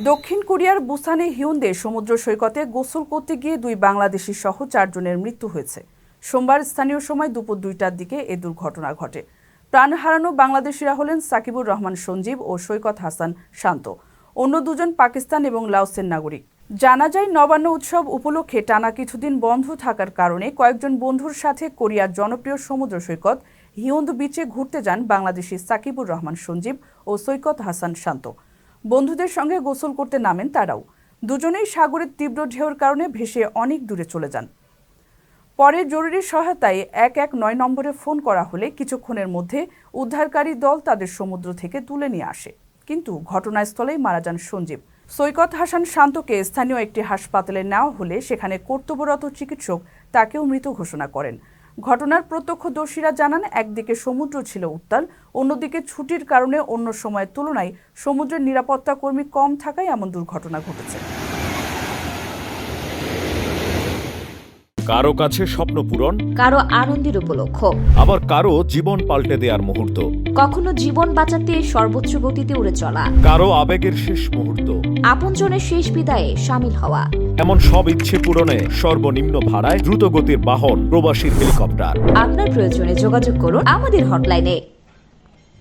দক্ষিণ কোরিয়ার বুসানে হিউন্দে সমুদ্র সৈকতে গোসল করতে গিয়ে 2 বাংলাদেশি সহ 4 জনের মৃত্যু হয়েছে। সোমবার স্থানীয় সময় দুপুর 2টার দিকে এ দুর্ঘটনা ঘটে। প্রাণ হারানো বাংলাদেশিরা হলেন সাকিবুর রহমান সঞ্জীব ও সৈকত হাসান শান্ত। অন্য দুজন পাকিস্তান এবং লাওসের নাগরিক। জানা যায়, নবান্ন উৎসব উপলক্ষে টানা কিছুদিন বন্ধ থাকার কারণে কয়েকজন বন্ধুর সাথে কোরিয়ার জনপ্রিয় সমুদ্র সৈকত হিউন্দ বিচে ঘুরতে যান বাংলাদেশি সাকিবুর রহমান সঞ্জীব ও সৈকত হাসান শান্ত। বন্ধুদের সঙ্গে গোসল করতে নামেন তারাও। দুজনেই সাগরের তীব্র ঢেউর কারণে ভেসে অনেক দূরে চলে যান। পরে জরুরি সহায়তায় 119 নম্বরে ফোন করা হলে কিছুক্ষণের মধ্যে উদ্ধারকারী দল তাদের সমুদ্র থেকে তুলে নিয়ে আসে। কিন্তু ঘটনাস্থলেই মারা যান সঞ্জীব। সৈকত হাসান শান্তকে স্থানীয় একটি হাসপাতালে নেওয়া হলে সেখানে কর্তব্যরত চিকিৎসক তাকেও মৃত ঘোষণা করেন। ঘটনার প্রত্যক্ষদর্শীরা জানান, একদিকে সমুদ্র ছিল উত্তাল, অন্যদিকে ছুটির কারণে অন্য সময়ের তুলনায় সমুদ্রের নিরাপত্তা কর্মী কম থাকায় এমন দুর্ঘটনা ঘটেছে। কারো কাছে স্বপ্ন পূরণ, কারো আনন্দের উপলক্ষ, আবার কারো জীবন পাল্টে দেওয়ার মুহূর্ত, কখনো জীবন বাঁচাতে সর্বোচ্চ গতিতে উড়ে চলা, কারো আবেগের শেষ মুহূর্ত, আপনজনের শেষ বিদায়ে শামিল হওয়া। এমন সব ইচ্ছে পূরণে সর্বনিম্ন ভাড়ায় দ্রুতগতির বাহন প্রবাসীর হেলিকপ্টার। আপনার প্রয়োজনে যোগাযোগ করুন আমাদের হটলাইনে।